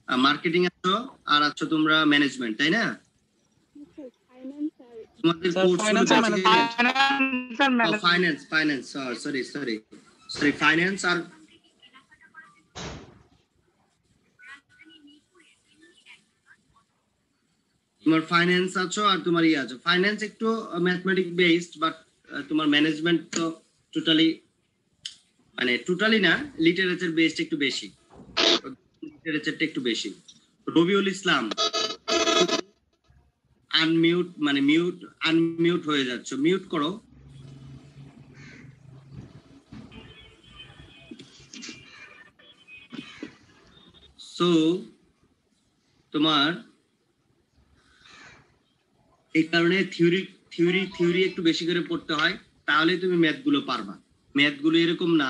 Marketing আছো আর আছো তোমরা ম্যানেজমেন্ট, তাই না? তোমাদের কোর্সগুলো ফাইন্যান্স সরি ফাইন্যান্স আর তোমার ফাইন্যান্স আছো আর তোমার ইয়ে আছো। ফাইন্যান্স একটু ম্যাথমেটিক বেসড, বাট তোমার ম্যানেজমেন্ট তো টোটালি না, লিটারেচার বেসড একটু বেশি, লিটারেচারটা একটু বেশি। রবিউল ইসলাম আনমিউট হয়ে যাচ্ছে, মিউট করো। সো তোমার এই কারণে থিওরি একটু বেশি করে পড়তে হয়, তাহলে তুমি ম্যাথগুলো পারবা। ম্যাথগুলো এরকম না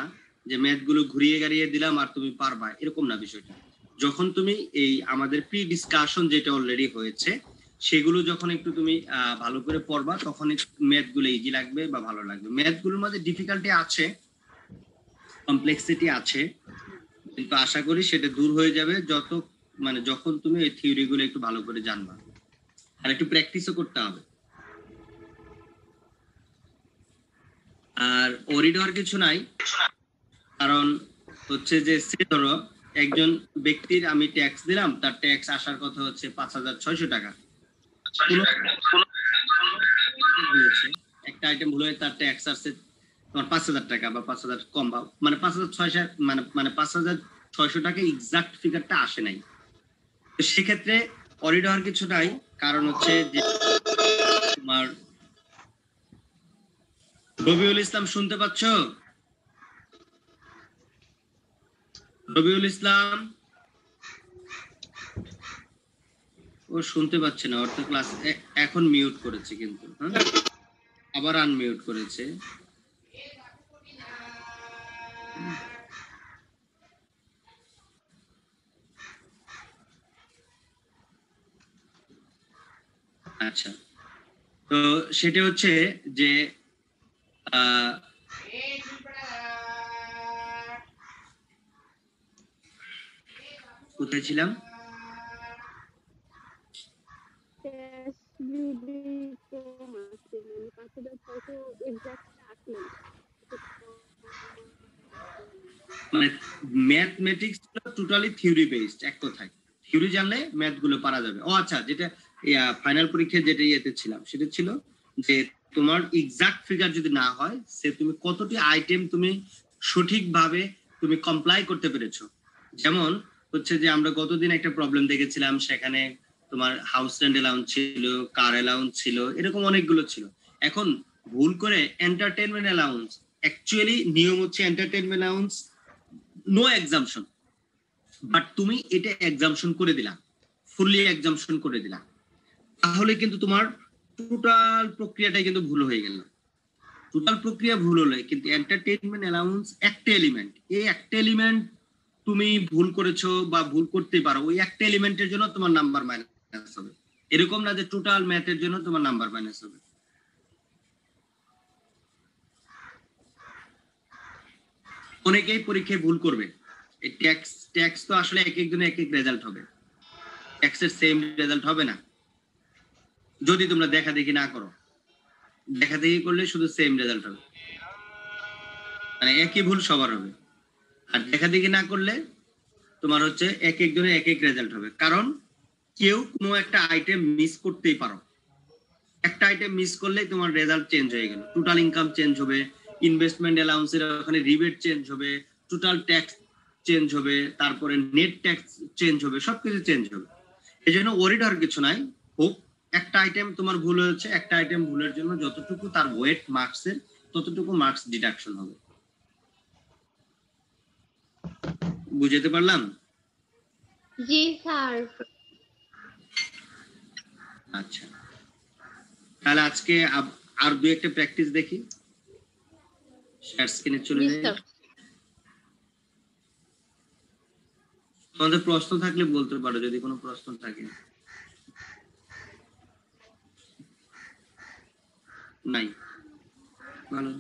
যে ম্যাথগুলো ঘুরিয়ে গাড়িয়ে দিলাম আর তুমি পারবা, এরকম না বিষয়টা। যখন তুমি এই আমাদের প্রি ডিসকাশন যেটা অলরেডি হয়েছে সেগুলো যখন একটু তুমি ভালো করে পড়বা, তখন ম্যাথগুলো ইজি লাগবে বা ভালো লাগবে। ম্যাথগুলোর মধ্যে ডিফিকাল্টি আছে, কমপ্লেক্সিটি আছে, কিন্তু আশা করি সেটা দূর হয়ে যাবে যখন তুমি এই থিওরিগুলো একটু ভালো করে জানবা, আর একটু প্র্যাকটিসও করতে হবে। আর ওরিড হওয়ার কিছু নাই, কারণ হচ্ছে যে সে ধরো একজন ব্যক্তির আমি ট্যাক্স দিলাম, তার ট্যাক্স আসার কথা হচ্ছে 5,600 টাকা। একটা আইটেম ভুল হয়ে তার ট্যাক্স আসছে তোমার 5,000 টাকা বা 5,000 কম, বা 5,600 5,600 টাকা এক্সাক্ট ফিগারটা আসে নাই। তো সেক্ষেত্রে অডিট হওয়ার কিছু নাই, কারণ হচ্ছে যে তোমার রবিউল ইসলাম শুনতে পাচ্ছ? রবিউল ইসলাম ও শুনতে পাচ্ছে না, ওর তো ক্লাস এখন মিউট করেছে, কিন্তু আবার আনমিউট করেছে। আচ্ছা, তো সেটা হচ্ছে যে কোথায় ছিলাম? মানে ম্যাথমেটিক্স টোটালি থিওরি বেসড, এক কথায় থিওরি জানলে ম্যাথ গুলো পারা যাবে। ও আচ্ছা, যেটা ফাইনাল পরীক্ষায় যেটা ইয়েতে ছিলাম সেটা ছিল যে তোমার এক্সাক্ট ফিগার যদি না হয়, সে তুমি কতটি আইটেম তুমি সঠিকভাবে তুমি কমপ্লাই করতে পেরেছো। যেমন হচ্ছে যে আমরা গতদিন একটা প্রবলেম দেখেছিলাম, সেখানে তোমার হাউস রেন্ট অ্যালাউন্স ছিল, কার অ্যালাউন্স ছিল, এরকম অনেকগুলো ছিল। এখন ভুল করে এন্টারটেইনমেন্ট অ্যালাউন্স, অ্যাকচুয়ালি নিয়ম হচ্ছে entertainment allowance no exemption, but তুমি এটা এক্সাম্পশন করে দিলা, ফুললি এক্সাম্পশন করে দিলা, তাহলে কিন্তু তোমার টোটাল প্রক্রিয়াটাই কিন্তু ভুল হয়ে গেল। টোটাল প্রক্রিয়া ভুল হলে কিন্তু এন্টারটেইনমেন্ট অ্যালাউন্স একটা এলিমেন্ট, এই একটা এলিমেন্ট তুমি ভুল করেছো বা ভুল করতে পারো, ওই একটা এলিমেন্টের জন্য তোমার নাম্বার মাইনাস হবে। এরকম না যে টোটাল ম্যাথের জন্য তোমার নাম্বার মাইনাস হবে। অনেকেই পরীক্ষায় ভুল করবে। এই ট্যাক্স তো আসলে এক একজনের এক এক রেজাল্ট হবে, ট্যাক্সের সেম রেজাল্ট হবে না যদি তোমরা দেখা দেখি না করো। দেখা দেখি করলে শুধু সেম রেজাল্ট হবে, মানে একই ভুল সবার হবে। আর দেখা দেখি না করলে তোমার হচ্ছে এক একজনের এক এক রেজাল্ট হবে, কারণ কেউ কোনো একটা আইটেম মিস করতেই পারো। একটা আইটেম মিস করলেই তোমার রেজাল্ট চেঞ্জ হয়ে গেল, টোটাল ইনকাম চেঞ্জ হবে, ইনভেস্টমেন্ট অ্যালাউন্সের ওখানে রিবেট চেঞ্জ হবে, টোটাল ট্যাক্স চেঞ্জ হবে, তারপরে নেট ট্যাক্স চেঞ্জ হবে, সবকিছু চেঞ্জ হবে। এই জন্য ওয়ারিড হওয়ার কিছু নাই। হোক একটা আইটেম তোমার ভুল হয়েছে, একটা আইটেম ভুলের জন্য যতটুকু তার ওয়েট মার্কসের ততটুকু মার্কস ডিডাকশন হবে। বুঝতে পারলাম? জি স্যার। আচ্ছা, তাহলে আজকে আর দুই একটা প্র্যাকটিস দেখি। শেয়ার স্ক্রিনে চলে যাই। তোমাদের প্রশ্ন থাকলে বলতে পারো, যদি কোনো প্রশ্ন থাকে। নাই, ভালো।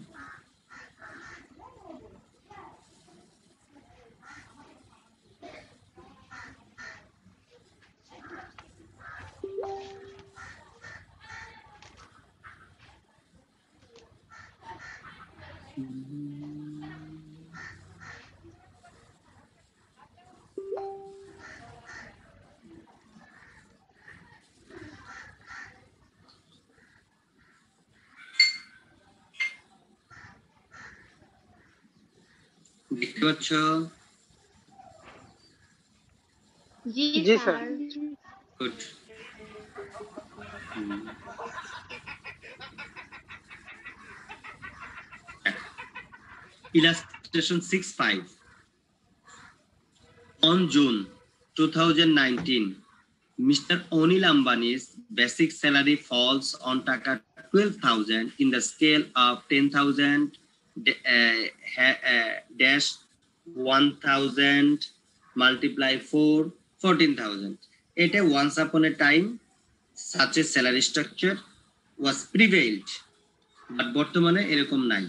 দেখতে পাচ্ছ? জি জি sir. Sir. Good. Illustration 6.5. On June 2019, Mr. Anil Ambani's basic salary falls on taka 12,000 in the scale of 10,000 dash 1,000 multiply 4 14,000. It once upon a time such a salary structure was prevailed, but বর্তমানে এরকম নাই।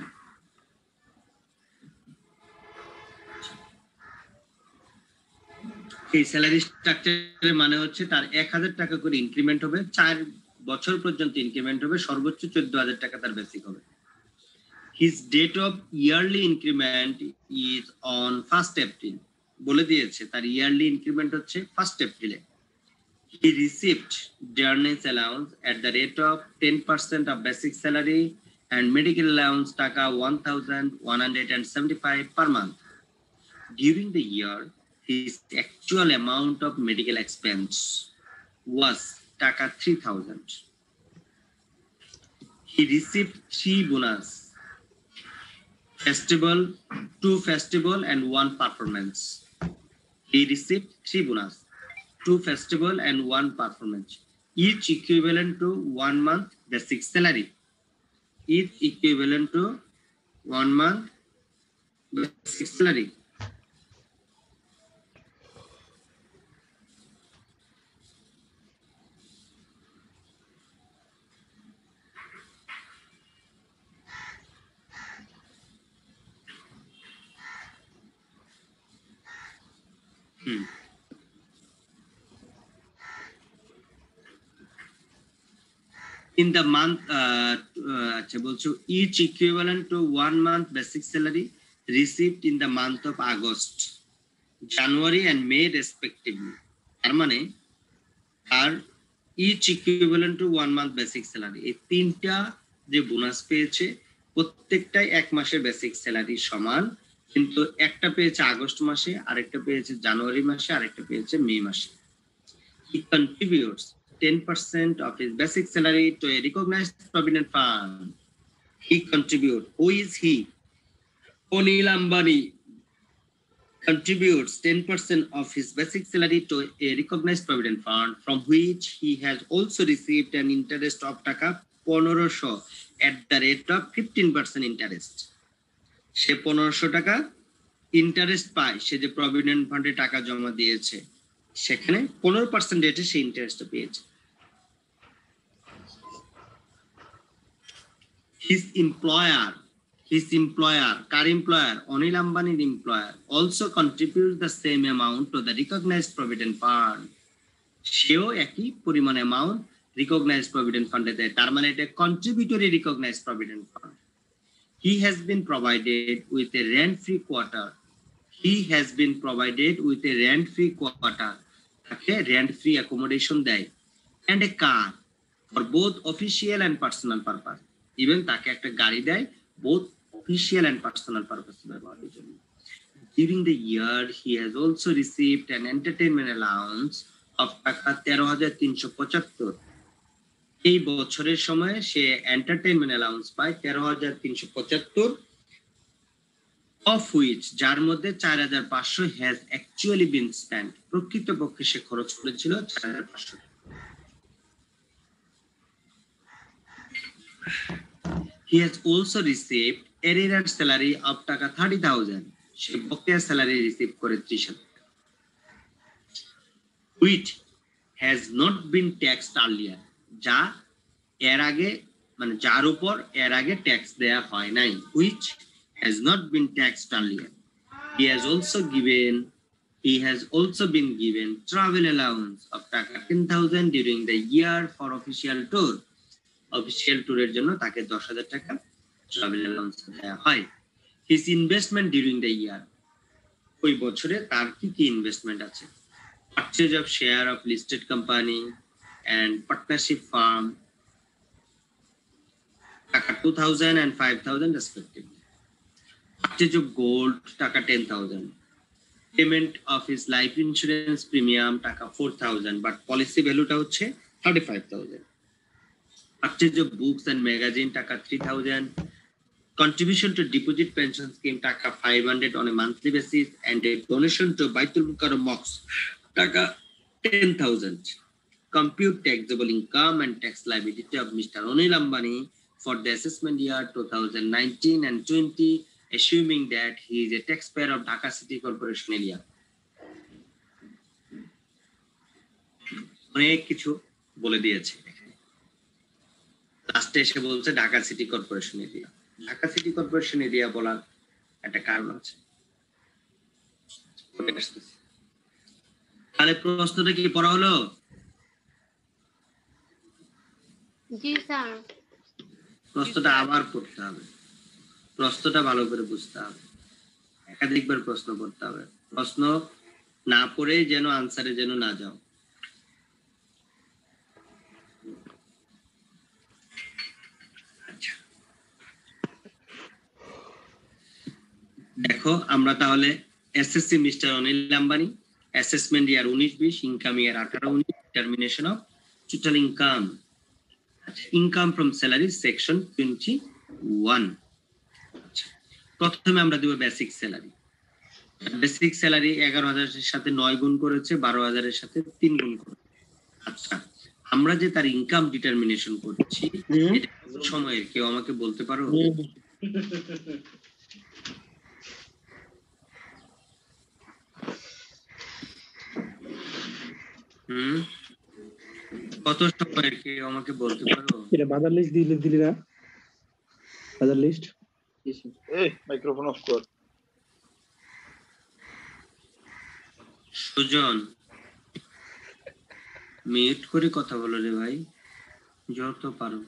এই salary স্ট্রাকচারের মানে হচ্ছে তার 1,000 টাকা করে ইনক্রিমেন্ট হবে, 4 বছর পর্যন্ত ইনক্রিমেন্ট হবে, সর্বোচ্চ 14,000 টাকা তার বেসিক হবে। His date of yearly increment is on 1st April, বলে দিয়েছে তার ইয়ারলি ইনক্রিমেন্ট হচ্ছে 1st এপ্রিলে। He received dearness allowance at the rate of 10% of basic salary and medical allowance taka 1,175 per month. During the year, his actual amount of medical expense was taka 3,000. He received 3 bonus, festival, 2 festival and 1 performance. He received 3 bonus, 2 festival and 1 performance, each equivalent to 1 month basic salary. Is equivalent to 1 month basic salary. In the month, each equivalent to 1 month basic salary received in the month of August, January and May respectively. তার মানে আর each equivalent to 1 month basic salary, এই তিনটা যে bonus পেয়েছে প্রত্যেকটাই 1 মাসের basic salary সমান, কিন্তু একটা পেয়েছে আগস্ট মাসে, আরেকটা পেয়েছে জানুয়ারি মাসে, আরেকটা পেয়েছে মে মাসে। He contributes 10% of his basic salary to a recognized provident fund. He contributes. Who is he? Anil Ambani contributes 10% of his basic salary to a recognized provident fund, from which he has also received an interest of taka 1500 at the rate of 15% interest. সে 1500 টাকা interest পায়, সে যে provident ফান্ডে টাকা জমা দিয়েছে সেখানে 15% রেটে সে interest পেয়েছে। His employer, কার এমপ্লয়ার? অনিল আম্বানির employer, also contributes the same amount to the recognized provident fund. সেও একই পরিমাণ অ্যামাউন্ট রিকগনাইজড প্রভিডেন্ট ফান্ডে দেয়, তার মানে এটা contributory recognised provident fund. He has been provided with a rent-free quarter. তাকে rent-free accommodation দেয়, and a car for both official and personal purpose. Even তাকে একটা গাড়ি দেয় both official and personal purpose ব্যবহারের জন্য। During the year, he has also received an entertainment allowance of টাকা 13,375। এই বছরের সময় সে এন্টারটেইনমেন্ট অ্যালাউন্স পায় 13,375, of which যার মধ্যে 4,500 has actually been spent, প্রকৃতপক্ষে সে খরচ করেছিল 4,500। He has also received arrears salary of টাকা 30,000, সে বকেয়া স্যালারি রিসিভ করে 30,000, which has not been taxed earlier, যা এর আগে মানে যার উপর এর আগে ট্যাক্স দেয়া হয় নাই, which has not been taxed earlier. He has also been given travel allowance of টাকা 10,000 during the year for official tour. Official ট্যুরের জন্য তাকে 10,000 টাকা ট্রাভেল অ্যালাউন্স দেয়া হয়। His investment during the year, ওই বছরে তার কি ইনভেস্টমেন্ট আছে? Purchase of share of listed company and partnership firm, 2,000 and 5,000 respectively. Purchase of gold টাকা 10,000, payment of his life insurance premium টাকা 4,000, বাট পলিসি ভ্যালুটা হচ্ছে 35,000. Purchase of books and magazine টাকা 3,000, contribution to deposit pension scheme টাকা 500 on a monthly basis, and a donation to Baitul Mukarram Mosque টাকা 10,000. Compute taxable income and tax liability of Mr. Anil Ambani for the assessment year 2019 and 20, assuming that he is a taxpayer of Dhaka City Corporation area. অনেক কিছু বলে দিয়েছে এখানে, লাস্টে এসে বলছে Dhaka city corporation area. Dhaka city corporation area বলার একটা কারণ আছে। তাহলে প্রশ্নটা কি পড়া হলো? জি স্যার। প্রশ্নটা আবার পড়তে হবে, প্রশ্নটা ভালো করে বুঝতে হবে, একাধিকবার প্রশ্ন পড়তে হবে। প্রশ্ন না পড়ে যেন আনসারে যেন না যাও। আচ্ছা, দেখো আমরা তাহলে SSC mister Anil Ambani, assessment year 19-20, income year 18-19, determination of total income, income from salary section 21। প্রথমে আমরা দেব বেসিক স্যালারি। বেসিক স্যালারি 11,000 এর সাথে 9 গুণ করেছে, 12,000 এর সাথে 3 গুণ করেছে। আচ্ছা, আমরা যে তার ইনকাম ডিটারমিনেশন করছি এটা কোন সময়ের, কেউ আমাকে বলতে পারো? কত সময়ের, কেউ আমাকে বলতে পারো? এটা বাজার লিস্ট দিলি না? বাজার লিস্ট এই মাইক্রোফোন অফ কর। সুজন, মিউট করে কথা বলো রে ভাই, যত পারো।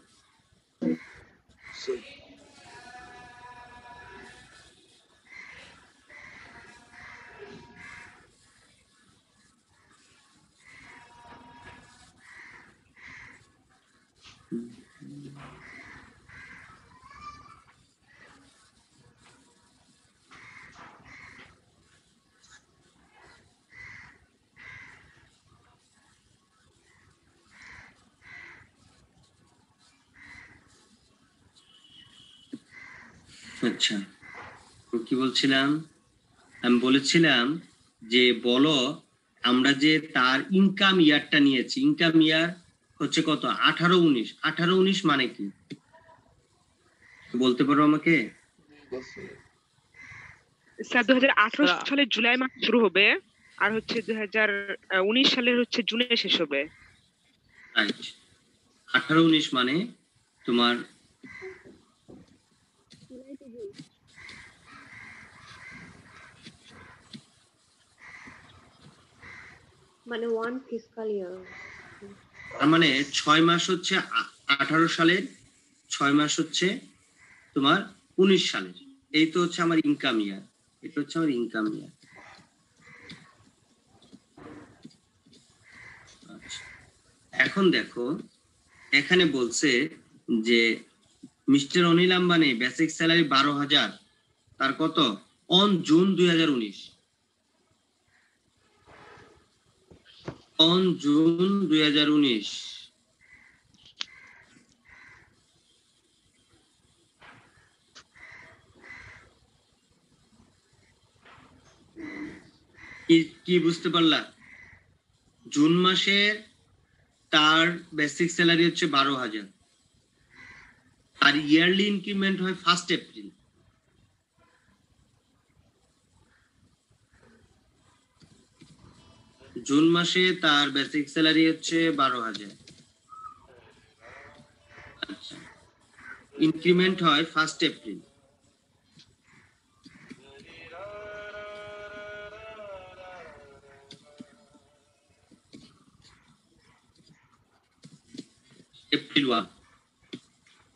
আচ্ছা, কি বলছিলাম? আমি বলেছিলাম যে বলো আমরা যে তার ইনকাম ইয়ারটা নিয়েছি, ইনকাম ইয়ার হচ্ছে কত? 18-19। 18-19 মানে কি বলতে পারো আমাকে? স্যার 2018 সালের জুলাই মাসে শুরু হবে, আর হচ্ছে 2019 সালের হচ্ছে জুনে শেষ হবে। রাইট। 18-19 মানে তোমার মানে 1 ফিসকাল ইয়ার, তার মানে 6 মাস হচ্ছে 18 সালের, 6 মাস হচ্ছে তোমার 19 সালের। এই তো হচ্ছে আমার ইনকাম ইয়ার, এটা হচ্ছে আমার ইনকাম ইয়ার। এখন দেখো এখানে বলছে যে mister Anil Ambani basic salary 12,000, তার কত? On June 2019, on June 2019। কি বুঝতে পারলা? জুন মাসে তার বেসিক স্যালারি হচ্ছে 12,000, আর ইয়ারলি ইনক্রিমেন্ট হয় 1 এপ্রিল। জুন মাসে তার বেসিক স্যালারি হচ্ছে 12,000, আচ্ছা, ইনক্রিমেন্ট হয় 1 এপ্রিল। এপ্রিল 1,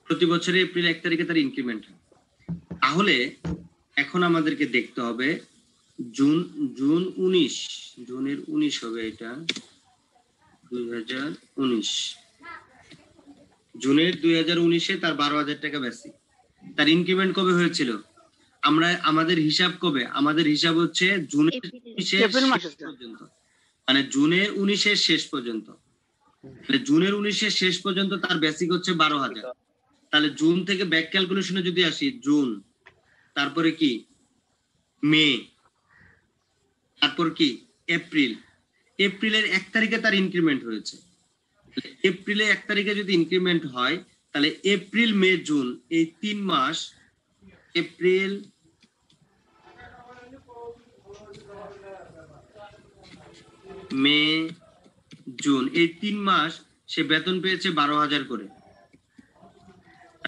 প্রতি বছরে এপ্রিল 1 তারিখে তার ইনক্রিমেন্ট হয়। তাহলে এখন আমাদেরকে দেখতে হবে জুন 19, জুনের 19 হবে এটা 2019, জুনের 2019-এ তার 12,000 টাকা বেসিক। তার ইনক্রিমেন্ট কবে হয়েছিল? আমরা আমাদের হিসাব কবে? আমাদের হিসাব হচ্ছে জুনের এপ্রিল। 19 এপ্রিল মাসে, শেষ পর্যন্ত, মানে জুনের 19 শেষ পর্যন্ত। তাহলে জুনের 19 শেষ পর্যন্ত তার বেসিক হচ্ছে 12,000। তাহলে জুন থেকে ব্যাক ক্যালকুলেশনে যদি আসি, জুন, তারপরে কি মে, তারপর কি এপ্রিল। এপ্রিলের 1 তারিখে তার ইনক্রিমেন্ট হয়েছে। এপ্রিলে 1 তারিখে যদি ইনক্রিমেন্ট হয়, তাহলে এপ্রিল মে জুন এই 3 মাস, এপ্রিল মে জুন এই 3 মাস সে বেতন পেয়েছে 12,000 করে,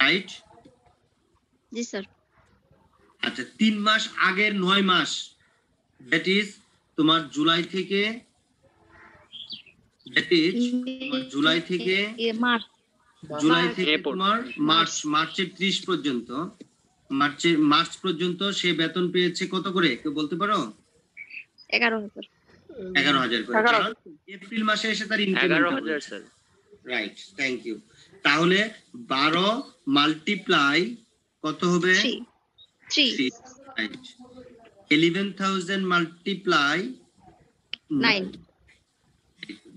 রাইট? জি স্যার। আচ্ছা, 3 মাস আগের 9 মাস, দ্যাট ইজ তোমার জুলাই থেকে, দ্যাট ইজ তোমার জুলাই থেকে মার্চ। জুলাই থেকে এরপর তোমার মার্চের 30 পর্যন্ত, মার্চ পর্যন্ত সে বেতন পেয়েছে কত করে, কেউ বলতে পারো? 11,000। 11,000 করে। 11,000 কারণ এপ্রিল মাসে এসে তার increment 11,000 sir. Right, thank you. তাহলে 12 মাল্টিপ্লাই কত হবে? 3 রাইট। 11,000 মাল্টিপ্লাই 9।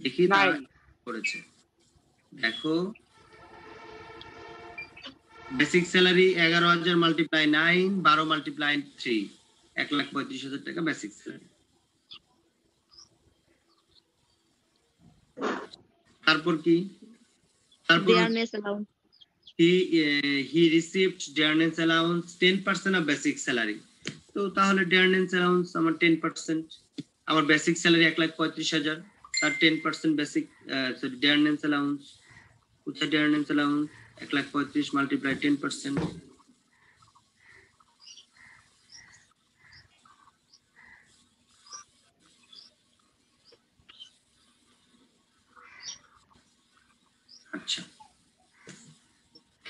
দেখি তারা 9 করেছে, দেখো বেসিক স্যালারি 11,000 মাল্টিপ্লাই 9, 12 মাল্টিপ্লাই 3, 1,35,000 টাকা বেসিক স্যালারি। তারপর কি? তারপর Dearness allowance। he received dearness allowance 10% of basic salary। তো তাহলে dearness allowance আমার 10%, আমার বেসিক স্যালারি 1,35,000, তার 10% বেসিক সরি dearness allowance, কোথায় dearness allowance? 1,35,000 মাল্টিপ্লাই 10%, আচ্ছা।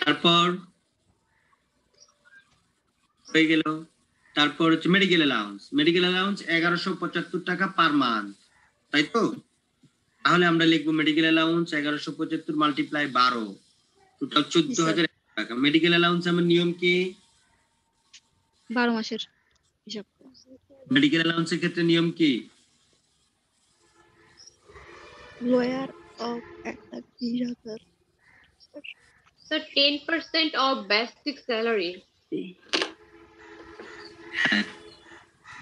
তারপর হয়ে গেল। তারপর হচ্ছে মেডিকেল অ্যালাউন্স। মেডিকেল অ্যালাউন্স 1,175 টাকা পার মান্থ, তাই তো? তাহলে আমরা লিখবো মেডিকেল অ্যালাউন্স 1,175 মাল্টিপ্লাই 12, টোটাল 14,000 টাকা। মেডিকেল অ্যালাউন্স আমার নিয়ম কি? 12 মাসের হিসাব। মেডিকেল অ্যালাউন্সের ক্ষেত্রে নিয়ম কি? Lower of 1,20,000। Sir, 10% of basic salary.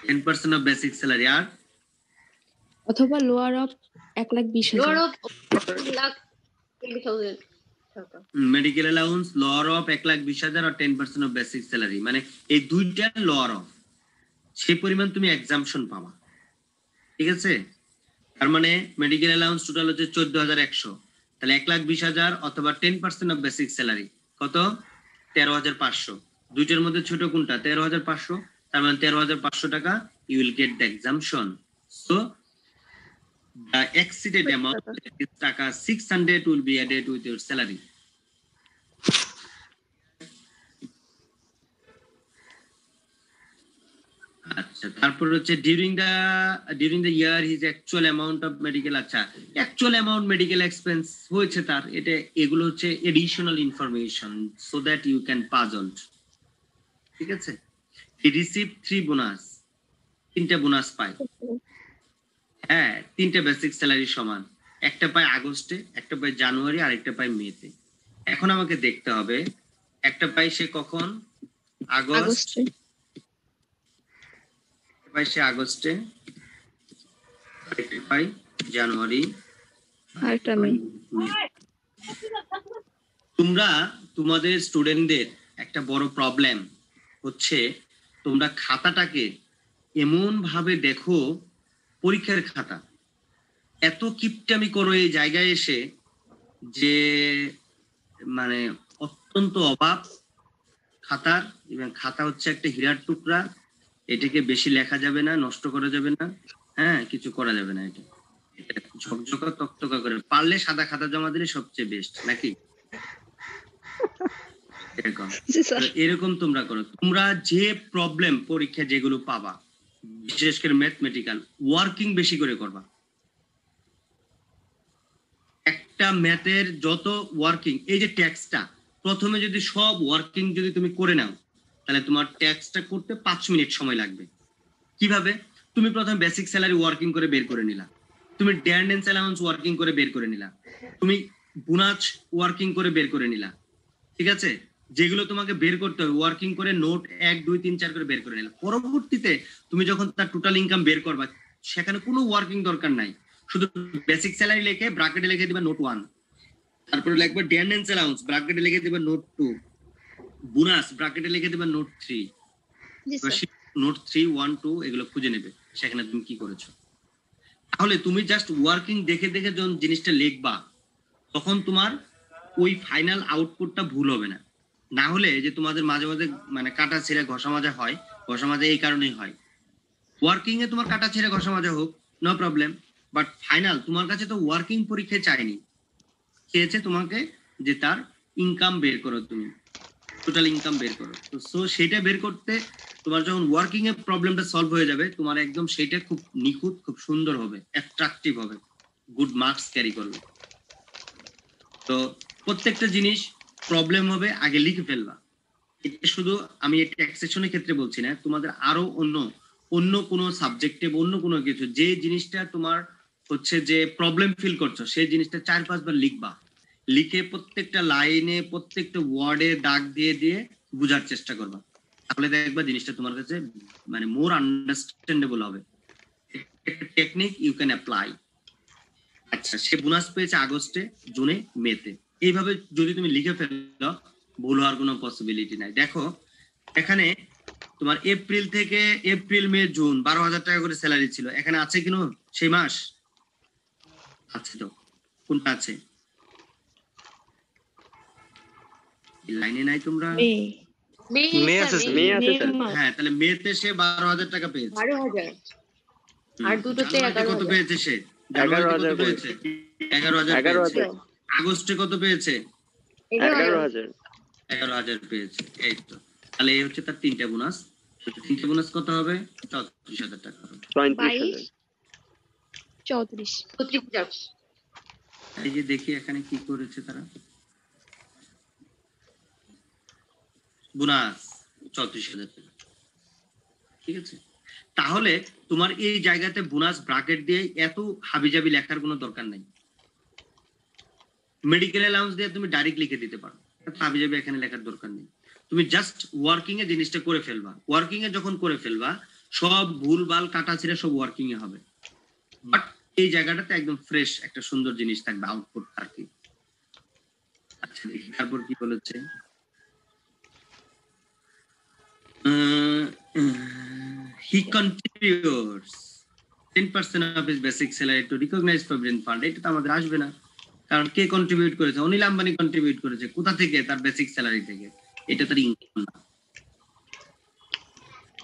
10% of basic salary. আর অথবা লোয়ার অফ 1,20,000। Lower of 1,20,000 টাকা। মেডিকেল অ্যালাউন্স লোয়ার অফ 1,20,000 আর 10% অফ বেসিক স্যালারি, মানে এই দুইটা লোয়ার অফ, সেই পরিমাণ তুমি এক্সাম্পশন পাবা, ঠিক আছে? তার মানে মেডিকেল অ্যালাউন্স টোটাল হচ্ছে 14,100। তাহলে 1,20,000 অথবা 10% অফ বেসিক স্যালারি কত? 13,500। দুইটার মধ্যে ছোট কোনটা? 13,500। তার মানে 13,500 টাকা you will get the exemption. So the exceeded amount টাকা 600 will be added with your salary. আচ্ছা, তারপর হচ্ছে during the year his actual amount of medical, আচ্ছা অ্যাকচুয়াল অ্যামাউন্ট মেডিকেল এক্সপেন্স হয়েছে তার, এটা এগুলো হচ্ছে additional information so that you can puzzle, ঠিক আছে? হি রিসিভ 3 বোনাস, 3টা বোনাস পায়, হ্যাঁ 3টা বেসিক স্যালারি সমান, একটা পায় আগস্টে, একটা পায় জানুয়ারি, আর একটা পায় মেতে। এখন আমাকে দেখতে হবে একটা পাই সে কখন? আগস্ট, পাই সে আগস্টে, একটা পাই জানুয়ারি, আরেকটা মে। তোমরা তোমাদের স্টুডেন্টদের একটা বড় প্রবলেম হচ্ছে তোমরা খাতাটাকে এমন ভাবে দেখো, পরীক্ষার খাতা এত কিপটামি করো এই জায়গায় এসে যে মানে অত্যন্ত অভাব খাতার, এবং খাতা হচ্ছে একটা হীরার টুকরা, এটাকে বেশি লেখা যাবে না, নষ্ট করা যাবে না, হ্যাঁ কিছু করা যাবে না, এটা ঝকঝকা তকতকা করে, পারলে সাদা খাতা জমা দিলে সবচেয়ে বেস্ট, নাকি? এরকম এরকম তোমরা করো। তোমরা যে প্রবলেম পরীক্ষা যেগুলো পাবা, বিশেষ করে ম্যাথমেটিক্যাল, ওয়ার্কিং বেশি করে করবা। একটা ম্যাথের যত ওয়ার্কিং, এই যে টেক্সটটা প্রথমে যদি সব ওয়ার্কিং যদি তুমি করে নাও, তাহলে তোমার ট্যাক্সটা করতে 5 মিনিট সময় লাগবে। কিভাবে? তুমি প্রথমে বেসিক স্যালারি ওয়ার্কিং করে বের করে নিলা, তুমি ড্যান্ডেন্স অ্যালাউন্স ওয়ার্কিং করে বের করে নিলা, তুমি বোনাস ওয়ার্কিং করে বের করে নিলা, ঠিক আছে? যেগুলো তোমাকে বের করতে হবে ওয়ার্কিং করে নোট 1 2 3 4 করে বের করে নিলা। পরবর্তীতে তুমি যখন তার টোটাল ইনকাম বের করবা, সেখানে কোনো ওয়ার্কিং দরকার নাই, শুধু বেসিক স্যালারি লিখে ব্র্যাকেটে লিখে দিবা নোট 1, তারপরে লিখবে ড্যান্ডেন্স অ্যালাউন্স, ব্র্যাকেটে লিখে দিবা নোট 2, বোনাস ব্র্যাকেটে লিখে দিবা নোট 3, জি স্যার। নোট 3 1 2 এগুলো খুঁজে নেবে সেখানে তুমি কি করেছো। তাহলে তুমি জাস্ট ওয়ার্কিং দেখে দেখে যখন জিনিসটা লিখবা, তখন তোমার ওই ফাইনাল আউটপুটটা ভুল হবে না। না হলে যে তোমাদের মাঝে মাঝে মানে কাটা ছেড়ে ঘষা মাজা হয়, ঘষা মাজা এই কারণেই হয়। ওয়ার্কিং এ তোমার কাটা ছেড়ে ঘষা মাজা হোক, নো প্রবলেম, বাট ফাইনাল তোমার কাছে তো ওয়ার্কিং পরীক্ষায় চাইনি, চেয়েছে তোমাকে যে তার ইনকাম বের করো, তুমি টোটাল ইনকাম বের করো। তো সো সেটা বের করতে তোমার যখন ওয়ার্কিং এর প্রবলেমটা সলভ হয়ে যাবে, তোমার একদম সেটা খুব নিখুঁত, খুব সুন্দর হবে, অ্যাট্রাকটিভ হবে, গুড মার্কস ক্যারি করবে। তো প্রত্যেকটা জিনিস প্রবলেম হবে আগে লিখে ফেলবা। এটা শুধু আমি এই ট্যাক্সেশনের ক্ষেত্রে বলছি না, তোমাদের আরো অন্য কোনো সাবজেক্টে অন্য কোনো কিছু যে জিনিসটা তোমার হচ্ছে যে প্রবলেম ফিল করছো, সেই জিনিসটা 4-5 বার লিখবা, লিখে প্রত্যেকটা লাইনে প্রত্যেকটা ওয়ার্ডে দাগ দিয়ে দিয়ে বোঝার চেষ্টা করবা। তাহলে দেখবা জিনিসটা তোমার কাছে মানে মোর আন্ডারস্ট্যান্ডেবল হবে। Technique you can apply. আচ্ছা, সে বোনাস পেয়েছে আগস্টে, জুনে, মেতে, এইভাবে যদি তুমি লিখে ফেলো, ভুল হওয়ার কোনো পসিবিলিটি নাই। দেখো এখানে তোমার এপ্রিল মে জুন 12,000 টাকা করে স্যালারি ছিল, এখানে আছে কিনা সেই মাস? আছে তো, কোনটা আছে? লাইনে নাই তোমরা? মে আছে স্যার। হ্যাঁ, তাহলে মেতে সে 12,000 টাকা পেয়েছে। 12,000 আর দুটোতে জানুয়ারিতে কত 11,000। পেয়েছে সে? জানুয়ারিতে কত পেয়েছে? 11,000 পেয়েছে। আগস্টে কত পেয়েছে? 11,000। 11,000 পেয়েছে। এই তো, তাহলে এই হচ্ছে তার 3টা বোনাস। 3টে বোনাস কত হবে? 34,000 টাকা হবে। 22 34 34,000। এই যে দেখি এখানে কি করেছে তারা, বোনাস 34,000 টাকা, ঠিক আছে? তাহলে তোমার এই জায়গাতে বোনাস ব্র্যাকেট দিয়ে এত হাবিজাবি লেখার কোনো দরকার নাই। মেডিকেল অ্যালাউন্স দিয়ে তুমি ডাইরেক্ট লিখে দিতে পারো, এত হাবিজাবি এখানে লেখার দরকার নেই। তুমি জাস্ট ওয়ার্কিং এ জিনিসটা করে ফেলবা। ওয়ার্কিং এ যখন করে ফেলবা, সব ভুল ভাল কাটা ছিঁড়ে সব ওয়ার্কিং এ হবে, বাট এই জায়গাটাতে একদম ফ্রেশ একটা সুন্দর জিনিস থাকবে, আউটপুট আর কি। আচ্ছা, দেখি তারপর কি বলেছে। He contributes 10% of his basic salary to recognized provident fund. এটা তো আমাদের আসবে না, কারণ কে কন্ট্রিবিউট করেছে? অনিল আম্বানি কন্ট্রিবিউট করেছে। কোথা থেকে? তার বেসিক স্যালারি থেকে। এটা তার ইনকাম না।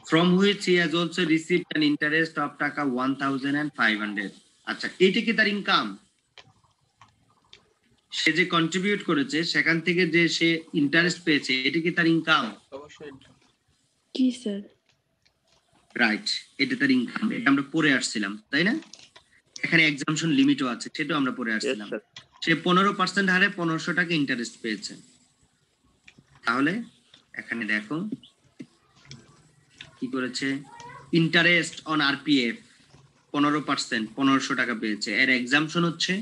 From which he has also received an interest of টাকা 1,500। আচ্ছা, এটা কি তার ইনকাম? সে যে কন্ট্রিবিউট করেছে সেখান থেকে যে সে ইন্টারেস্ট পেয়েছে, এটা কি তার ইনকাম? জি স্যার। রাইট, এটা তার ইনকাম। এটা আমরা পড়ে আসছিলাম, তাই না? এখানে এক্সাম্পশন লিমিটও আছে, সেটাও আমরা পড়ে আসছিলাম। সে 15% হারে 1500 টাকা ইন্টারেস্ট পেয়েছে। তাহলে এখানে দেখো কি করেছে, ইন্টারেস্ট অন আরপিএফ 15% 1500 টাকা পেয়েছে। এর এক্সাম্পশন হচ্ছে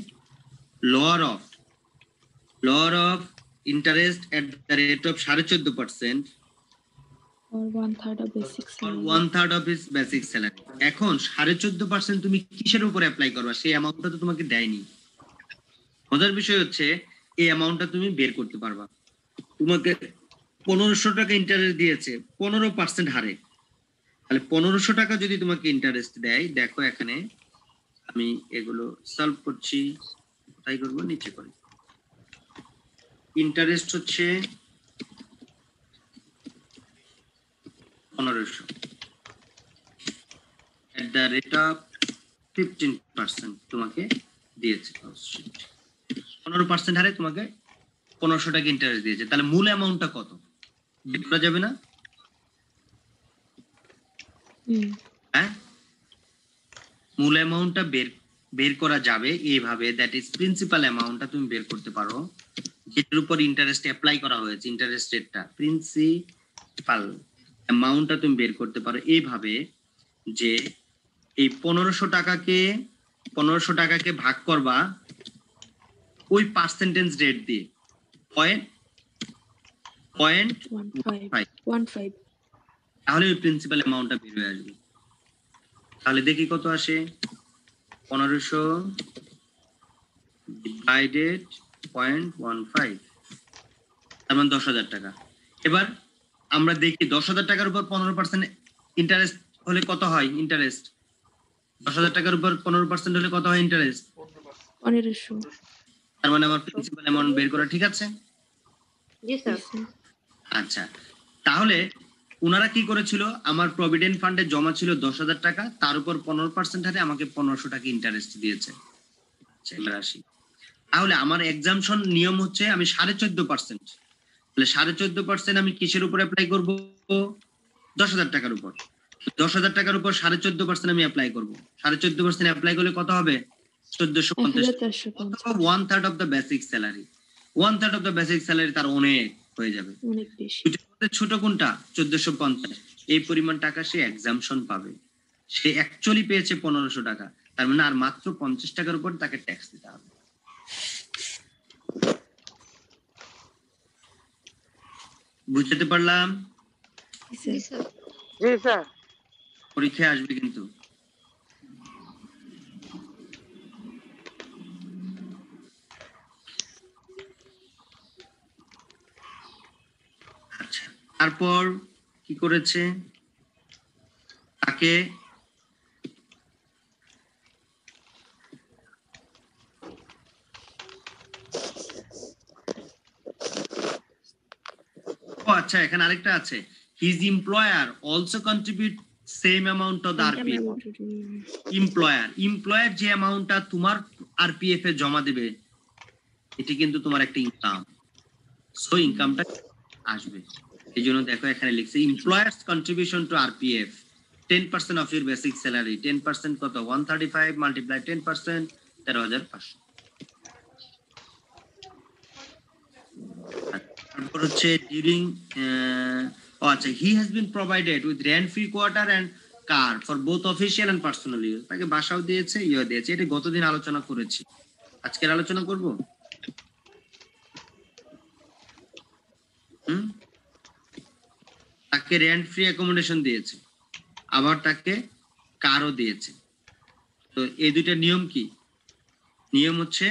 lower of interest at the rate of 14.5% or 1/3 of basic or salary. 1/3 of his basic salary। এখন 14.5% তুমি কিসের উপর অ্যাপ্লাই করবা? সেই অ্যামাউন্টটা তো তোমাকে দেয়নি। মজার বিষয় হচ্ছে এই অ্যামাউন্টটা তুমি বের করতে পারবা। তোমাকে 1500 টাকা ইন্টারেস্ট দিয়েছে 15% হারে, তাহলে 1500 টাকা যদি তোমাকে ইন্টারেস্ট দেয়, দেখো এখানে আমি এগুলো সলভ করছি, কোথায় করবো? নিচে করি। ইন্টারেস্ট হচ্ছে 1500 at the rate of 15% তোমাকে দিয়েছে। 15% হারে তোমাকে 1500 টাকা ইন্টারেস্ট দিয়েছে, তাহলে মূল অ্যামাউন্টটা কত বের করা যাবে না? হ্যাঁ, মূল অ্যামাউন্টটা বের করা যাবে এইভাবে, দ্যাট ইজ প্রিন্সিপাল অ্যামাউন্টটা তুমি বের করতে পারো, যেটার উপর ইন্টারেস্ট অ্যাপ্লাই করা হয়েছে। ইন্টারেস্ট রেটটা প্রিন্সিপাল অ্যামাউন্টটা তুমি বের করতে পারো এইভাবে যে এই 1500 টাকাকে ভাগ করবা ওই পার্সেন্টেজ রেট দিয়ে পয়েন্ট 1.5 তাহলে ওই প্রিন্সিপাল অ্যামাউন্টটা বের হয়ে আসবে। তাহলে দেখি কত আসে, 1500 ডিভাইডেড 0.15 তার মানে 10,000 টাকা। এবার আমরা দেখি 10,000 টাকার উপর 15% ইন্টারেস্ট হলে কত হয় ইন্টারেস্ট, 10,000 টাকার উপর 15% হলে কত হয় ইন্টারেস্ট, 1500 তার মানে আমার প্রিন্সিপাল অ্যামাউন্ট বের করা ঠিক আছে। জি স্যার। আচ্ছা, তাহলে ওনারা কি করেছিল, আমার প্রভিডেন্ট ফান্ডে জমা ছিল 10,000 টাকা, তার উপর 15% হারে আমাকে 1500 টাকা ইন্টারেস্ট দিয়েছে। এবার আসি, তাহলে আমার এক্সাম্পশন নিয়ম হচ্ছে আমি 14.5%, তাহলে 14.5% আমি কিসের উপর অ্যাপ্লাই করব, 10,000 টাকার উপর। 10,000 টাকার উপর 14.5% আমি অ্যাপ্লাই করব। 14.5% অ্যাপ্লাই করলে কত হবে, 1450, 1/3 of the basic salary. 1/3 of the basic salary তার অনেক হয়ে যাবে। অনেক বেশি। ছোট কোনটা, 1450। এই পরিমাণ টাকা সে এক্সাম্পশন পাবে। সে অ্যাকচুয়ালি পেয়েছে 1500 টাকা, তার মানে আর মাত্র 50 টাকার উপর তাকে ট্যাক্স দিতে হবে। বুঝতে পারলাম? জি স্যার। জি স্যার। পরীক্ষায় আসবে কিন্তু। আচ্ছা, তারপর কি করেছে, তাকে আচ্ছা এখানে আরেকটা আছে, his employer also contribute same amount of RPF. Employer যে অ্যামাউন্টটা তোমার আরপিএফ এ জমা দেবে, এটি কিন্তু তোমার একটা ইনকাম, সো ইনকামটা আসবে। এই জন্য দেখো এখানে লিখছে employers contribution to RPF 10% of your basic salary. 10% কত, 135 মাল্টিপ্লাই 10%, 13,500। তারপর হচ্ছে ডিউরিং আচ্ছা, he has been provided with rent free quarter and car for both official and personal use. তাকে বাসাও দিয়েছে, ইয়ে দিয়েছে। এটা গতদিন আলোচনা করেছি, আজকের আলোচনা করব। তাকে রেন্ট ফ্রি অ্যাকোমোডেশন দিয়েছে, আবার তাকে কারও দিয়েছে। তো এই দুইটা নিয়ম কি, নিয়ম হচ্ছে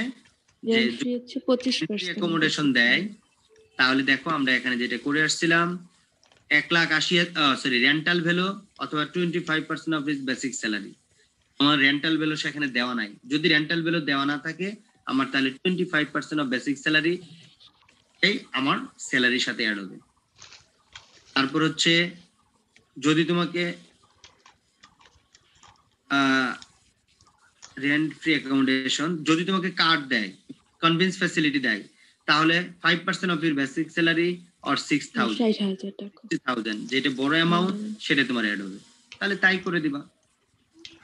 যে হচ্ছে 25% অ্যাকোমোডেশন দেয়, তাহলে দেখো আমরা এখানে যেটা করে আসছিলাম, 1,80,000 রেন্টাল ভ্যালু অথবা 25% অফ হিজ বেসিক স্যালারি। আমার রেন্টাল ভ্যালু সেখানে দেওয়া নাই, যদি রেন্টাল ভ্যালু দেওয়া না থাকে আমার তাহলে 25% অফ বেসিক স্যালারি এই আমার স্যালারির সাথে অ্যাড হবে। তারপর হচ্ছে যদি তোমাকে রেন্ট ফ্রি অ্যাকোমোডেশন, যদি তোমাকে কার্ড দেয়, কনভিন্স ফ্যাসিলিটি দেয়, তাহলে 5% of your basic salary or 60,000 টাকা, 60,000 যেটা বড় অ্যামাউন্ট সেটা তোমার অ্যাড হবে। তাহলে তাই করে দিবা,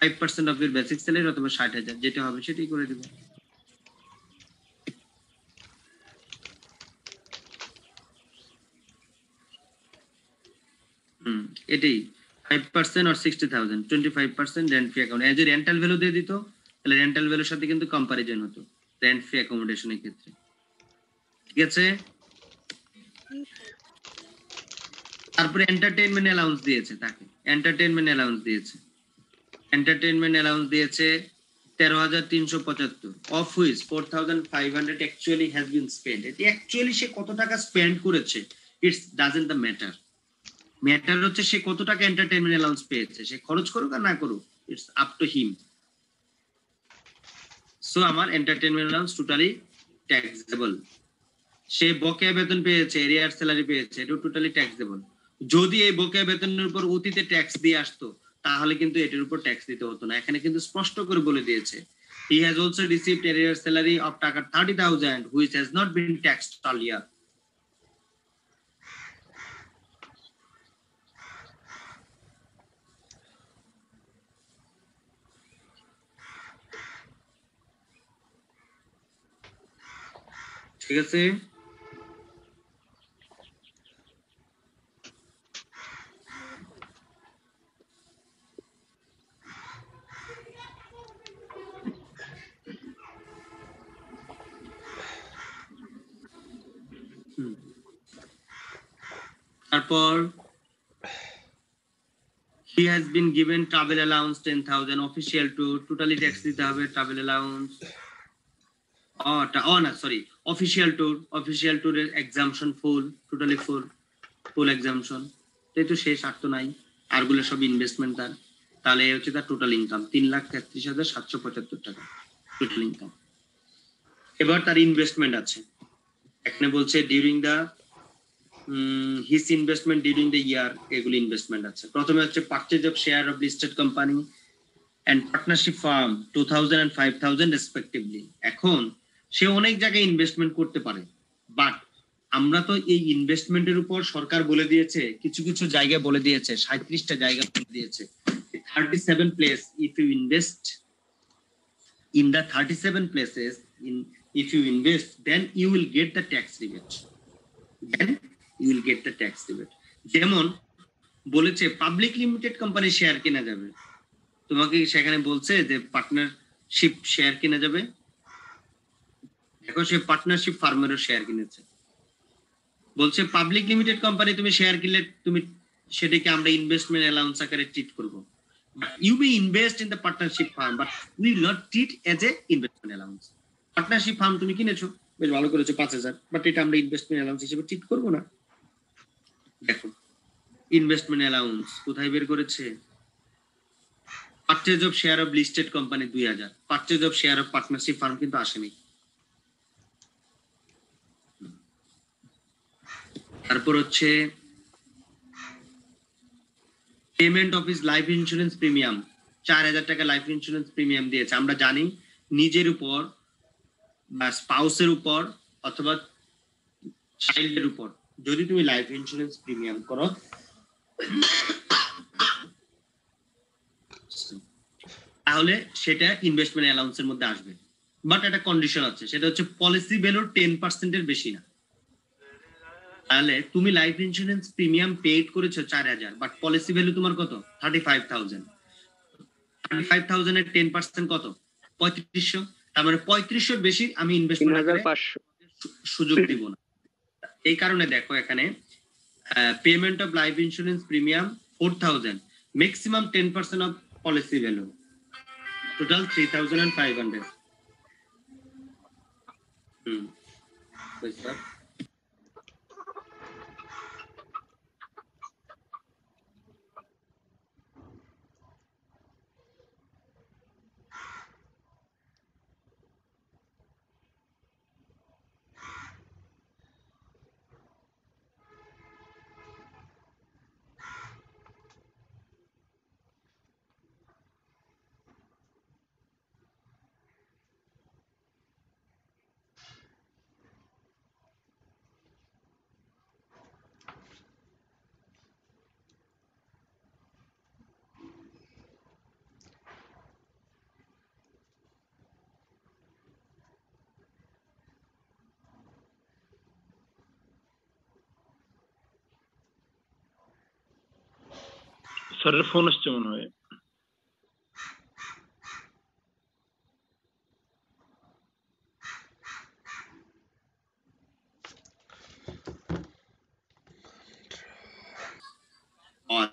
5% অফ ইউর বেসিক স্যালারি অথবা 60,000 যেটা হবে সেটাই করে দিবা। এটাই 5% or 60,000, 25% রেন্ট ফ্রি অ্যাকাউন্ট। যদি রেন্টাল ভ্যালু দিয়ে দিত তাহলে রেন্টাল ভ্যালুর সাথে কিন্তু কম্পারিজন হতো রেন্ট ফ্রি অ্যাকোমোডেশনের ক্ষেত্রে। ঠিক আছে, তারপরে এন্টারটেইনমেন্ট অ্যালাউন্স দিয়েছে, তাকে এন্টারটেইনমেন্ট অ্যালাউন্স দিয়েছে। এন্টারটেইনমেন্ট অ্যালাউন্স দিয়েছে 13,375, of which 4,500 actually has been spent. এটি অ্যাকচুয়ালি সে কত টাকা স্পেন্ড করেছে, it's doesn't the matter. Matter হচ্ছে সে কত টাকা এন্টারটেইনমেন্ট অ্যালাউন্স পেয়েছে, সে খরচ করুক আর না করুক, it's up to him. So আমার এন্টারটেইনমেন্ট অ্যালাউন্স টোটালি ট্যাক্সেবল। সে বকেয়া বেতন পেয়েছে, এরিয়ার স্যালারি পেয়েছে, এটা টোটালি ট্যাক্সেবল। যদি এই বকেয়া বেতনের উপর অতীতে ট্যাক্স দিয়ে আসতো তাহলে কিন্তু এটার উপর ট্যাক্স দিতে হতো না। এখানে কিন্তু স্পষ্ট করে বলে দিয়েছে, হি হ্যাজ অলসো রিসিভড এরিয়ার স্যালারি অফ টাকা 30,000 which has not been taxed earlier. ঠিক আছে, তারপর he has been given travel allowance 10,000 official tour totally tax দিতে হবে travel allowance official tour এর exemption full exemption তাই তো শেষ আর তো নাই আরগুলো সব ইনভেস্টমেন্ট তার তাহলে হচ্ছে তার টোটাল ইনকাম 3,33,775 টাকা টোটাল ইনকাম এবার তার ইনভেস্টমেন্ট আছে এখানে বলছে during the his investment during the year এগুলো ইনভেস্টমেন্ট আছে প্রথমে হচ্ছে purchase of share of listed company and partnership firm 2000 and 5000 respectively এখন সে অনেক জায়গায় ইনভেস্টমেন্ট করতে পারে বাট আমরা তো এই ইনভেস্টমেন্টের উপর সরকার বলে দিয়েছে কিছু কিছু জায়গা বলে দিয়েছে 37টা জায়গা বলে দিয়েছে 37 place if you invest in the 37 places if you invest then you will get the tax rebate যেমন বলেছে পাবলিক লিমিটেড কোম্পানি শেয়ার কেনা যাবে তোমাকে সেখানে বলছে যে পার্টনারশিপ শেয়ার কেনা যাবে দেখো সে পার্টনারশিপ ফার্মেরও শেয়ার কিনেছে বলছে পাবলিক লিমিটেড কোম্পানি তুমি শেয়ার কিনলে তুমি সেটাকে আমরা ইনভেস্টমেন্ট অ্যালাউন্স আকারে ট্রিট করব but you may invest in the partnership firm but we will not treat as a investment allowance partnership firm তুমি কিনেছো বেশ ভালো করেছো 5,000 বাট এটা আমরা ইনভেস্টমেন্ট অ্যালাউন্স হিসেবে ট্রিট করব না দেখো ইনভেস্টমেন্ট অ্যালাউন্স কোথায় বের করেছে purchase of share of listed company 2000 purchase of share of partnership firm কিন্তু আসেনি তারপর হচ্ছে payment of his life insurance premium 4,000 টাকা লাইফ ইন্স্যুরেন্স প্রিমিয়াম দিয়েছে আমরা জানি নিজের উপর বা স্পাউসের উপর অথবা চাইল্ডের উপর যদি তুমি লাইফ ইন্স্যুরেন্স প্রিমিয়াম করো তাহলে সেটা ইনভেস্টমেন্ট অ্যালাউন্সের মধ্যে আসবে বাট একটা কন্ডিশন আছে সেটা হচ্ছে পলিসি ভ্যালুর 10% এর বেশি না তাহলে তুমি লাইফ ইন্স্যুরেন্স প্রিমিয়াম পেড করেছো 4,000 বাট পলিসি ভ্যালু তোমার কত 35,000 এর 10% কত 3,500 তার মানে 3,500 বেশি আমি ইনভেস্টমেন্ট 3,500 সুযোগ দিব না এই কারণে দেখো এখানে payment of life insurance premium 4,000 maximum 10% of policy value total 3,500 বুঝছো স্যারের ফোন আসছে মনে হয়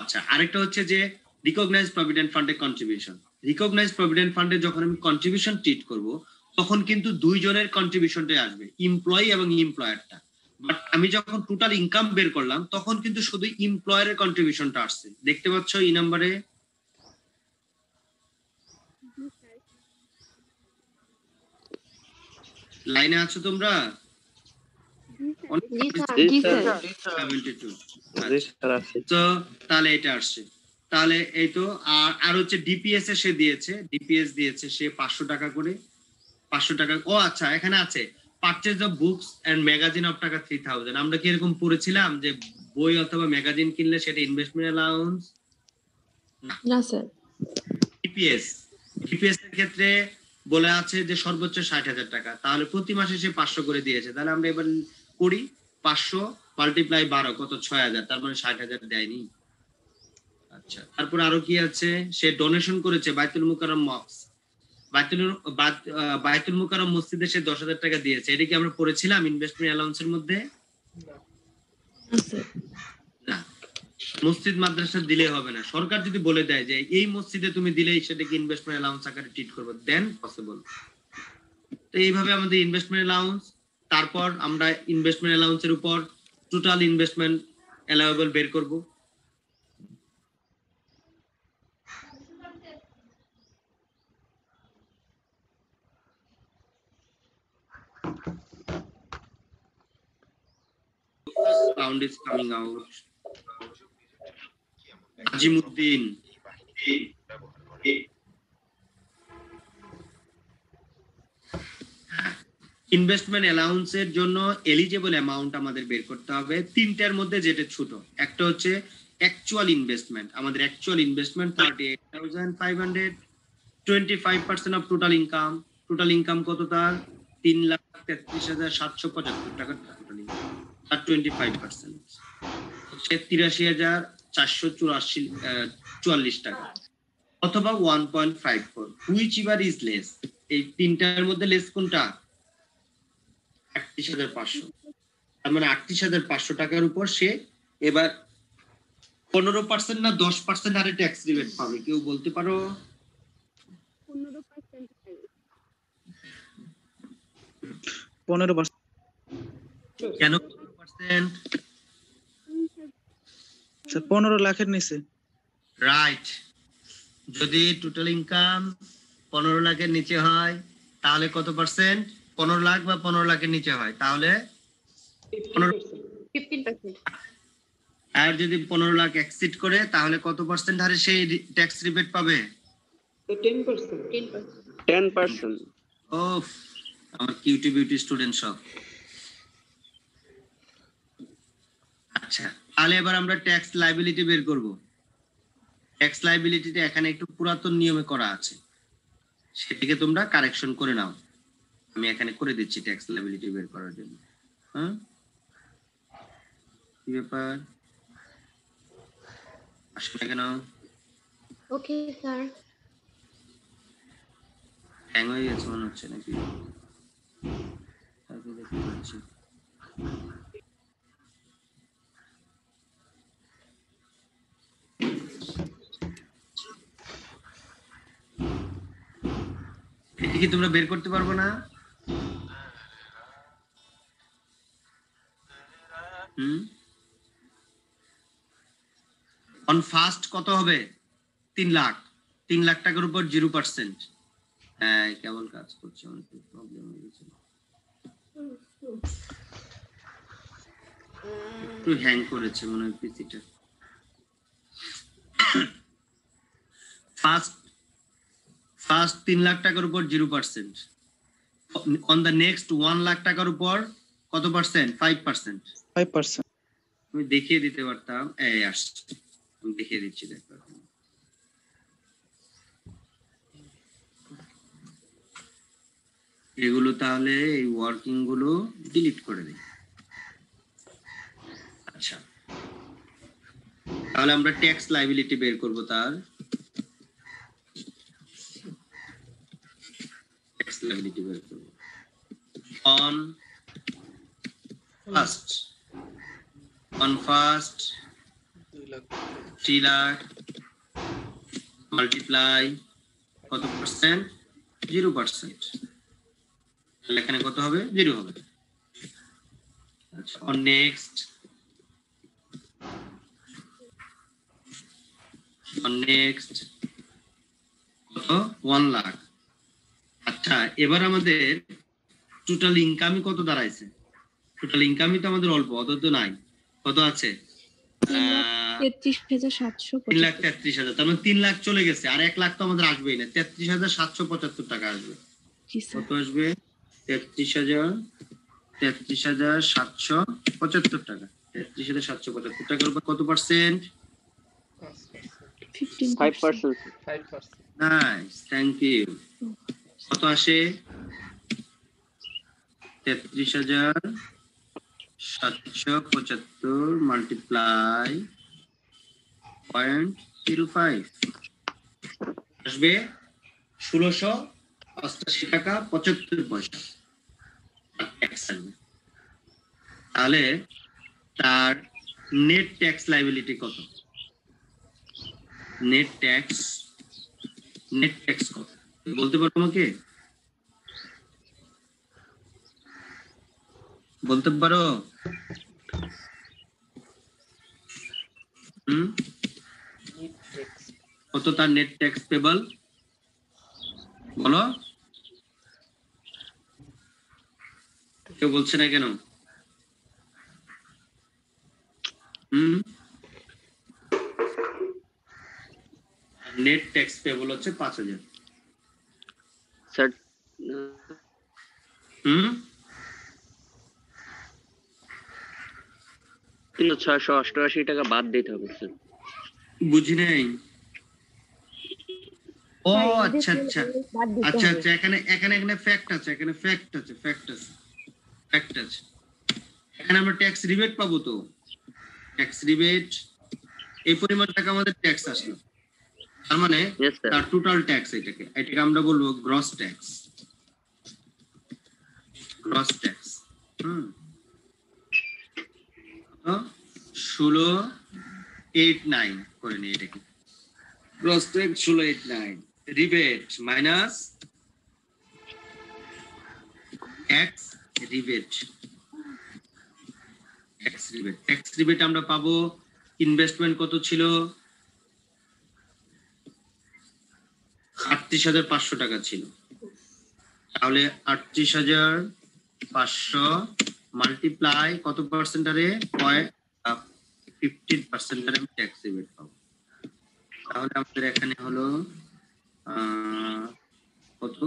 আচ্ছা আরেকটা হচ্ছে যে রিকগনাইজড প্রভিডেন্ট ফান্ডে কন্ট্রিবিউশন রিকগনাইজড প্রভিডেন্ট ফান্ডে যখন আমি কন্ট্রিবিউশন ট্রিট করব তখন কিন্তু দুইজনের কন্ট্রিবিউশনটাই আসবে এমপ্লয়ি এবং এমপ্লয়ারটা বাট আমি যখন টোটাল ইনকাম বের করলাম তখন কিন্তু শুধু এমপ্লয়ারের কন্ট্রিবিউশনটা আসছে দেখতে পাচ্ছ এই নম্বরে লাইনে আছো তোমরা তো তাহলে এটা আসছে তাহলে এই তো আর হচ্ছে ডিপিএস এ সে দিয়েছে ডিপিএস দিয়েছে সে 500 টাকা করে 500 টাকা ও আচ্ছা এখানে আছে purchase of books and magazine of টাকা 3,000 আমরা কি এরকম পড়েছিলাম যে বই অথবা ম্যাগাজিন কিনলে সেটা ইনভেস্টমেন্ট অ্যালাউন্স না স্যার ডিপিএস এর ক্ষেত্রে বলে আছে যে সর্বোচ্চ 60,000 টাকা তাহলে প্রতি মাসে সে 500 করে দিয়েছে তাহলে আমরা এবার করি 500 মাল্টিপ্লাই 12 কত 6,000 তার মানে 60,000 দেয়নি আচ্ছা তারপর আরো কি আছে সে ডোনেশন করেছে বাইতুল মুকাররম মস্ক বাইতুল মুকাররম মসজিদে সে 10,000 টাকা দিয়েছে এটা কি আমরা পড়েছিলাম ইনভেস্টমেন্ট অ্যালাউন্সের মধ্যে না স্যার। না, মসজিদ মাদ্রাসা দিলে হবে না। সরকার যদি বলে দেয় যে এই মসজিদে তুমি দিলেই সেটাকে ইনভেস্টমেন্ট অ্যালাউন্স আকারে ট্রিট করবে, দেন পসিবল। তো এইভাবে আমাদের ইনভেস্টমেন্ট অ্যালাউন্স, তারপর আমরা ইনভেস্টমেন্ট অ্যালাউন্সের উপর টোটাল ইনভেস্টমেন্ট অ্যালাউয়েবল বের করব। Sound is coming out. Azimuddin, investment অ্যালাউন্সের জন্য এলিজিবল অ্যামাউন্ট আমাদের বের করতে হবে। তিনটার মধ্যে যেটা ছোট, একটা হচ্ছে অ্যাকচুয়াল ইনভেস্টমেন্ট। আমাদের actual investment 38,500, 25% of total income. Total income কত তার? 3,33,775 টাকা টোটাল ইনকাম, আর 25% হচ্ছে 83,444 টাকা, অথবা 1.54, হুইচ এভার ইজ লেস। এই তিনটার মধ্যে লেস কোনটা? 38,500। তার মানে 38,500 টাকার উপর সে এবার 15% না 10% হারে ট্যাক্স রিবেট পাবে। কেউ বলতে পারো? 15%। কেন 15%? 15 লাখের নিচে। রাইট। যদি টোটাল ইনকাম 15 লাখের নিচে হয় তাহলে কত পার্সেন্ট? 15 লাখ বা 15 লাখের নিচে হয় তাহলে 15%। আর যদি 15 লাখ এক্সিড করে তাহলে কত পার্সেন্ট হারে সেই ট্যাক্স রিবেট পাবে? 10%। ওফ, আমার কিউটি বিউটি স্টুডেন্ট সব। আচ্ছা, তাহলে এবার আমরা ট্যাক্স লায়াবিলিটি বের করব। ট্যাক্স লায়াবিলিটিটা এখানে একটু পুরাতন নিয়মে করা আছে, সেটিকে তোমরা কারেকশন করে নাও। আমি এখানে করে দিচ্ছি ট্যাক্স লায়াবিলিটি বের করার জন্য। হ্যাঁ, কি ব্যাপার? আসলে কেন ওকে স্যার। হ্যাং হয়ে গেছে মনে হচ্ছে নাকি? তাকে দেখতে পাচ্ছি। এটি কি তোমরা বের করতে পারবো না? অন ফার্স্ট কত হবে? 3 লাখ। 3 লাখ টাকার উপর 0%। হ্যাঁ, কেবল কাজ করছে, অনেক প্রবলেম হয়ে গেছে, একটু হ্যাং করেছে মনে হয় পিসিটা। ফার্স্ট 3 লাখ টাকার উপর 0%। অন দ্য নেক্সট 1 লাখ টাকার উপর কত পার্সেন্ট? 5%। 5%। আমি দেখিয়ে দিতে পারতাম। এই আসছে, আমি দেখিয়ে দিচ্ছি, দেখো। এগুলো তাহলে এই ওয়ার্কিং গুলো ডিলিট করে দিই। আচ্ছা, তাহলে আমরা ট্যাক্স লায়াবিলিটি বের করব। তার ট্যাক্স লায়াবিলিটি বের করব অন ফার্স্ট 3 লাখ মাল্টিপ্লাই কত পার্সেন্ট? 0%। এখানে কত হবে? 0 হবে। আচ্ছা, অন নেক্সট কত? 1 লাখ। আচ্ছা, এবার আমাদের টোটাল ইনকামই কত দাঁড়াইছে? টোটাল ইনকামই তো আমাদের অল্প, অত তো নাই। কত আছে? 33,775। 3,33,000। তার মানে 3 লাখ চলে গেছে, আর 1 লাখ তো আমাদের আসবেই না। 33,775 টাকা আসবে। কত আসবে? 33,775 টাকা। 33,775 টাকার উপর কত পার্সেন্ট? 15%। Nice, thank you. কত আসে? 33,775 মাল্টিপ্লাই 0.05 আসবে 1,688 টাকা 75 পয়সা। তাহলে তার নেট ট্যাক্স লাইবিলিটি কত? নেট ট্যাক্স কত বলতে পারো আমাকে? বলতে পারো? কত তার নেট ট্যাক্স পেবল বলো? কেউ বলছে না কেন? নেট ট্যাক্স পেবল হচ্ছে 5,000। স্যার 688 টাকা বাদ দিতে হবে স্যার। বুঝি নাই। ও আচ্ছা আচ্ছা আচ্ছা আচ্ছা, এখানে ফ্যাক্ট আছে, এখানে আমরা ট্যাক্স রিবেট পাবো। তো ট্যাক্স রিবেট এই পরিমাণ টাকা আমাদের ট্যাক্স আসলো, তার মানে তার টোটাল ট্যাক্স এটাকে আমরা বলবো গ্রস ট্যাক্স। 1689 করে নিই এটাকে। Gross tax 1689, rebate minus tax rebate. Tax rebate আমরা পাবো। ইনভেস্টমেন্ট কত ছিল? 38,500 টাকা ছিল। তাহলে 38,500 মাল্টিপ্লাই কত পার্সেন্ট আরে 15% আরে আমি ট্যাক্স রিবেট পাবো। তাহলে আমাদের এখানে হলো কত?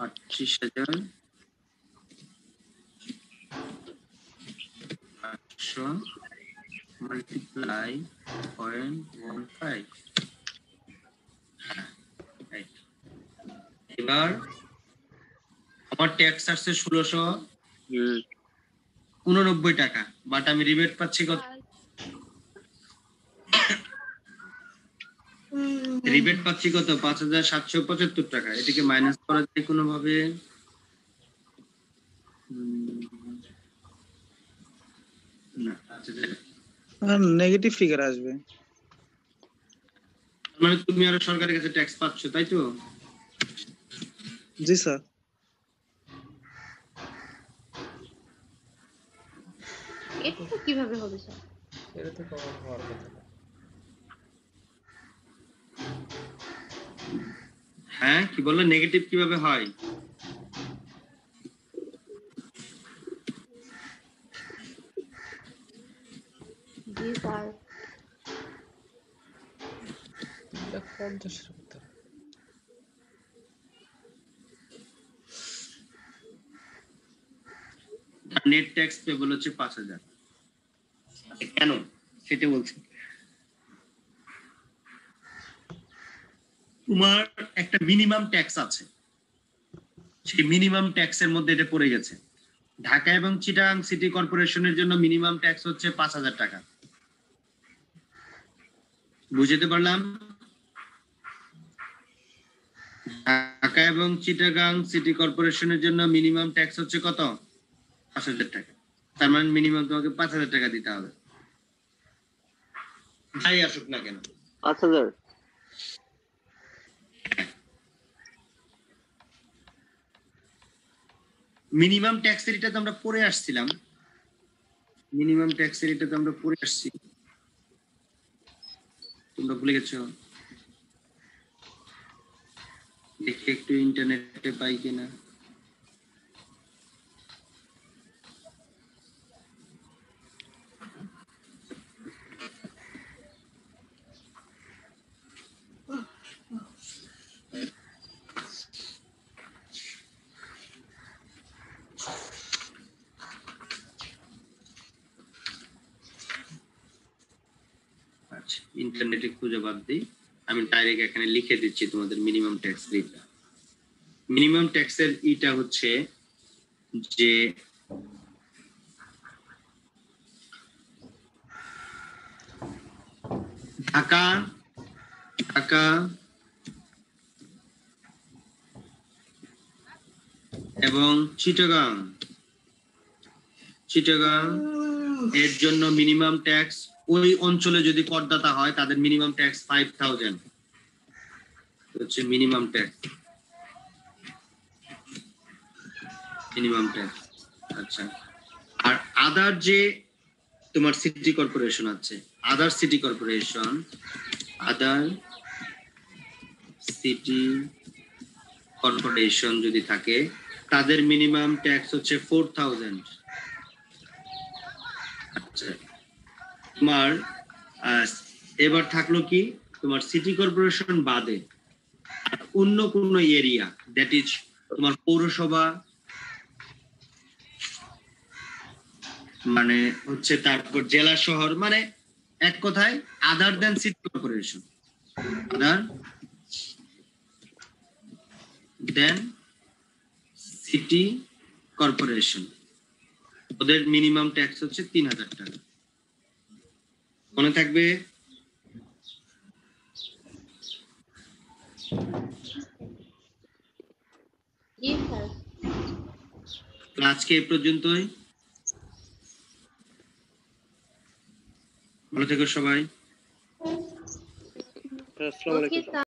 38,500 মাল্টিপ্লাই 0.15। এবার আমার ট্যাক্স আসছে 1689 টাকা, বাট আমি রিবেট পাচ্ছি কত? রিবেট পাচ্ছি কত? 5,775 টাকা। এটাকে মাইনাস করা যায় কোনো ভাবে? না, নেগেটিভ ফিগার আসবে। মানে তুমি আরো সরকারের কাছে ট্যাক্স পাচ্ছ, তাই তো? জি স্যার। এটা কিভাবে হবে স্যার? এটা তো কভার হওয়ার কথা না। হ্যাঁ, কি বললে? নেগেটিভ কিভাবে হয়? জি স্যার। এটা 50 এর ভিতরে। নেট ট্যাক্স পেবল হচ্ছে 5,000। কেন সেটা বলছি। তোমার একটা মিনিমাম ট্যাক্স আছে, সেই মিনিমাম ট্যাক্সের মধ্যে এটা পড়ে গেছে। ঢাকা এবং চিটাগাং সিটি কর্পোরেশনের জন্য মিনিমাম ট্যাক্স হচ্ছে 5,000 টাকা। বুঝতে পারলাম? ঢাকা এবং চিটাগাং সিটি কর্পোরেশনের জন্য মিনিমাম ট্যাক্স হচ্ছে কত? 5,000 টাকা। তার মানে মিনিমাম তোমাকে 5,000 টাকা দিতে হবে, যাই আসুক না কেন। 5,000। মিনিমাম ট্যাক্সের এটা তো আমরা পড়ে আসছিলাম, তোমরা ভুলে গেছো? দেখি একটু ইন্টারনেটে পাই কিনা। আচ্ছা, ইন্টারনেটে খুঁজে বাদ দিই, আমি ডাইরেক্ট এখানে লিখে দিচ্ছি তোমাদের মিনিমাম ট্যাক্স রেটটা। মিনিমাম ট্যাক্সের ইটা হচ্ছে যে ঢাকা এবং চিটাগাং এর জন্য মিনিমাম ট্যাক্স, ওই অঞ্চলে যদি করদাতা হয় তাদের মিনিমাম ট্যাক্স 5000 হচ্ছে মিনিমাম ট্যাক্স। Minimum tax. আচ্ছা, আর আদার যে তোমার সিটি কর্পোরেশন আছে, other city corporation, other city corporation যদি থাকে তাদের মিনিমাম ট্যাক্স হচ্ছে 4000। আচ্ছা, তোমার এবার থাকলো কি তোমার সিটি কর্পোরেশন বাদে অন্য কোন এরিয়া, দ্যাট ইজ তোমার পৌরসভা, মানে হচ্ছে তারপর জেলা শহর, মানে এক কথায় আদার দেন সিটি কর্পোরেশন, আদার দেন সিটি কর্পোরেশন, ওদের মিনিমাম ট্যাক্স হচ্ছে 3000 টাকা। মনে থাকবে? জি স্যার। আজকে এই পর্যন্তই। ভালো থেকো সবাই। আসসালামু আলাইকুম। Okay sir.